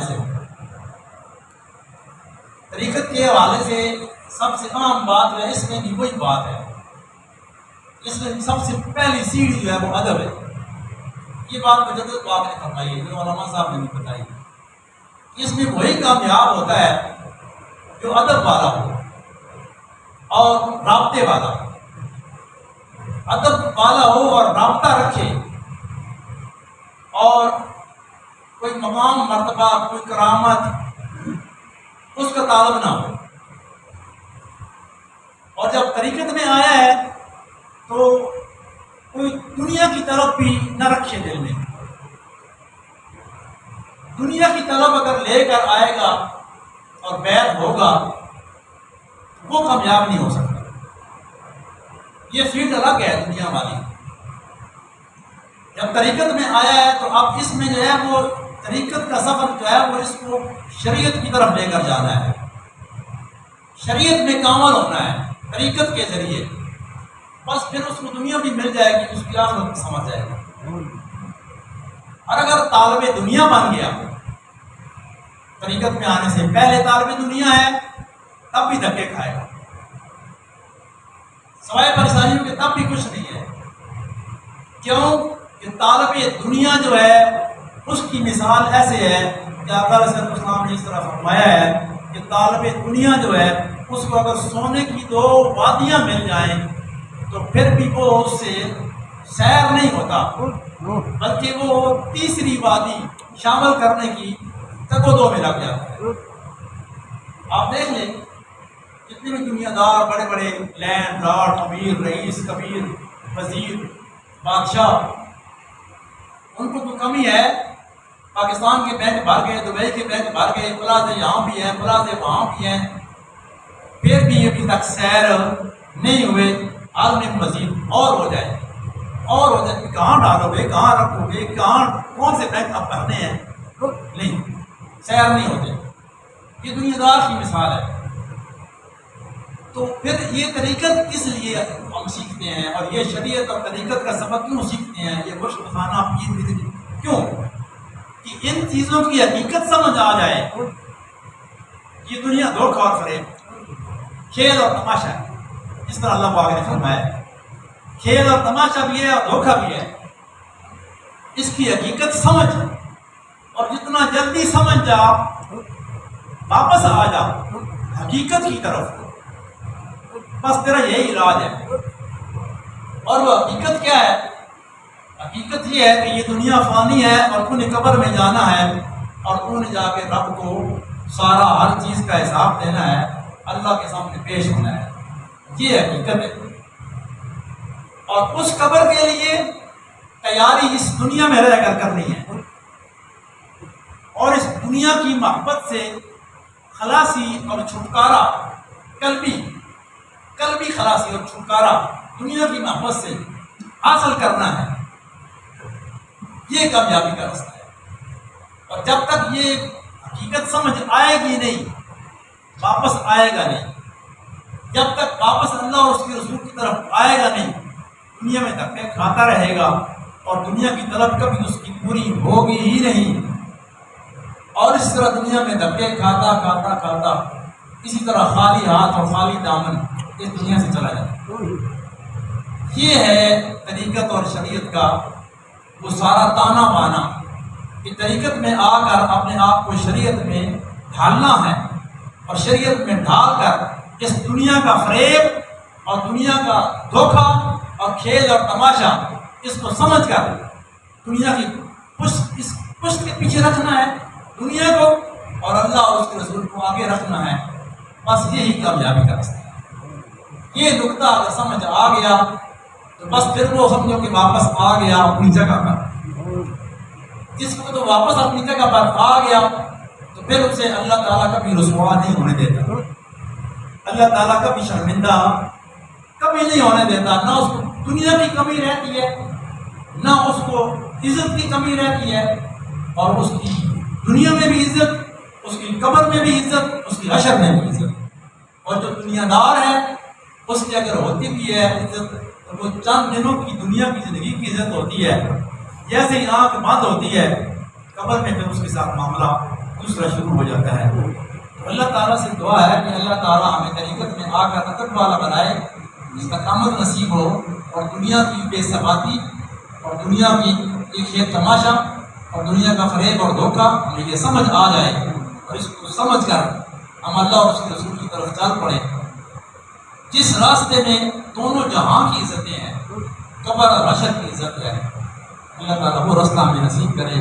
سے طریقت کے حوالے سے سب سے عام بات جو ہے اس میں بھی وہی بات ہے. اس میں سب سے پہلی سیڑھی جو ہے وہ ادب ہے. یہ بات مجدد بات نے فرمائی ہے جو علماء صاحب نے بھی بتائی. اس میں وہی کامیاب ہوتا ہے جو ادب والا ہو اور رابطے والا ہو. ادب والا ہو اور رابطہ رکھے اور کوئی مقام مرتبہ کوئی کرامت اس کا طالب نہ ہو. اور جب طریقت میں آیا ہے تو کوئی دنیا کی طرف بھی نہ رکھے دل میں. دنیا کی طرف اگر لے کر آئے گا اور بیعت ہوگا وہ کامیاب نہیں ہو سکتا. یہ فیلڈ الگ ہے دنیا والی. جب طریقت میں آیا ہے تو اب اس میں جو ہے وہ طریقت کا سفر جو ہے وہ اس کو شریعت کی طرف لے کر جانا ہے. شریعت میں کامل ہونا ہے طریقت کے ذریعے. بس پھر اس کو دنیا بھی مل جائے گی, اس کی آخرت سمجھ جائے گا. اور اگر طالب دنیا بن گیا طریقت میں آنے سے پہلے طالب دنیا ہے تب بھی دھکے کھائے گا, سوائے پریشانیوں کے تب بھی کچھ نہیں ہے. کیوں کہ طالب دنیا جو ہے اس کی مثال ایسے ہے کہ آقا علیہ السلام نے اس طرح فرمایا ہے کہ طالب دنیا جو ہے اس کو اگر سونے کی 2 وادیاں مل جائیں تو پھر بھی وہ اس سے سیر نہیں ہوتا, بلکہ وہ تیسری وادی شامل کرنے کی تگ و دو میں لگ جاتا ہے. آپ دیکھ لیں جتنے بھی دنیا دار بڑے بڑے لینڈ لارڈ, امیر, رئیس, کبیر, وزیر, بادشاہ, ان کو تو کمی ہے. پاکستان کے بینک بھر گئے, دبئی کے بینک بھر گئے, پلازے یہاں بھی ہیں, پلازے وہاں بھی ہیں, پھر بھی ابھی تک سیر نہیں ہوئے. عالم مزید اور ہو جائے اور ہو جائے. کہاں ڈالو گے, کہاں رکھو گے, کہاں کون سے بینک اب بھرنے ہیں, نہیں, سیر نہیں ہوتے. یہ دنیا دار کی مثال ہے. تو پھر یہ طریقت کس لیے ہم سیکھتے ہیں اور یہ شریعت اور طریقت کا سبق کیوں سیکھتے ہیں, یہ مشق خانہ پیر کیوں, کہ ان چیزوں کی حقیقت سمجھ آ جائے. یہ دنیا دھوکہ اور فریب, کھیل اور تماشا ہے. اس طرح اللہ پاک نے فرمایا کھیل اور تماشا بھی ہے اور دھوکہ بھی ہے. اس کی حقیقت سمجھ, اور جتنا جلدی سمجھ جا واپس آ جا حقیقت کی طرف, بس تیرا یہی علاج ہے. اور وہ حقیقت کیا ہے؟ حقیقت یہ ہے کہ یہ دنیا فانی ہے اور تو نے قبر میں جانا ہے اور تو نے جا کے رب کو سارا ہر چیز کا حساب دینا ہے, اللہ کے سامنے پیش ہونا ہے. یہ حقیقت ہے. اور اس قبر کے لیے تیاری اس دنیا میں رہ کر کرنی ہے, اور اس دنیا کی محبت سے خلاصی اور چھٹکارا, قلبی خلاصی اور چھٹکارا دنیا کی محبت سے حاصل کرنا ہے. یہ کامیابی کا راستہ ہے. اور جب تک یہ حقیقت سمجھ آئے گی نہیں واپس آئے گا نہیں. جب تک واپس اللہ اور اس کے رسول کی طرف آئے گا نہیں دنیا میں دھکے کھاتا رہے گا, اور دنیا کی طلب کبھی اس کی پوری ہوگی ہی نہیں. اور اس طرح دنیا میں دھکے کھاتا کھاتا کھاتا اسی طرح خالی ہاتھ اور خالی دامن اس دنیا سے چلا جائے. یہ ہے طریقت اور شریعت کا وہ سارا تانا بانا کہ طریقت میں آ کر اپنے آپ کو شریعت میں ڈھالنا ہے, اور شریعت میں ڈھال کر اس دنیا کا فریب اور دنیا کا دھوکہ اور کھیل اور تماشا اس کو سمجھ کر دنیا کی پشت کے پیچھے رکھنا ہے دنیا کو, اور اللہ اور اس کے رسول کو آگے رکھنا ہے. بس یہی کامیابی کا راستہ ہے. یہ نقطہ اگر سمجھ آ گیا تو بس پھر وہ سمجھو کہ واپس آ گیا اپنی جگہ پر. جس کو تو واپس اپنی جگہ پر آ گیا تو پھر اسے اللہ تعالیٰ کبھی رسوا نہیں ہونے دیتا, اللہ تعالیٰ کبھی شرمندہ کبھی نہیں ہونے دیتا. نہ اس کو دنیا کی کمی رہتی ہے, نہ اس کو عزت کی کمی رہتی ہے, اور اس کی دنیا میں بھی عزت, اس کی قبر میں بھی عزت, اس کی حشر میں بھی عزت. اور جو دنیا دار ہے اس کی اگر ہوتی بھی ہے عزت تو وہ چند دنوں کی دنیا کی زندگی کی عزت ہوتی ہے. جیسے ہی آنکھ بند ہوتی ہے قبر میں پھر اس کے ساتھ معاملہ دوسرا دوسرا شروع ہو جاتا ہے۔ تو اللہ تعالیٰ سے دعا ہے کہ اللہ تعالیٰ ہمیں طریقت میں آ کر ادب والا بنائے، استقامت نصیب ہو، اور دنیا کی بے ثباتی اور دنیا کی ایک خیر تماشا اور دنیا کا فریب اور دھوکہ ہمیں یہ سمجھ آ جائے، اور اس کو سمجھ کر ہم اللہ اور اس کے رسول کی طرف چل پڑیں، جس راستے میں دونوں جہاں کی عزتیں ہیں، قبر اور حشر کی عزت ہے۔ اللہ تعالیٰ وہ راستہ ہمیں نصیب کرے۔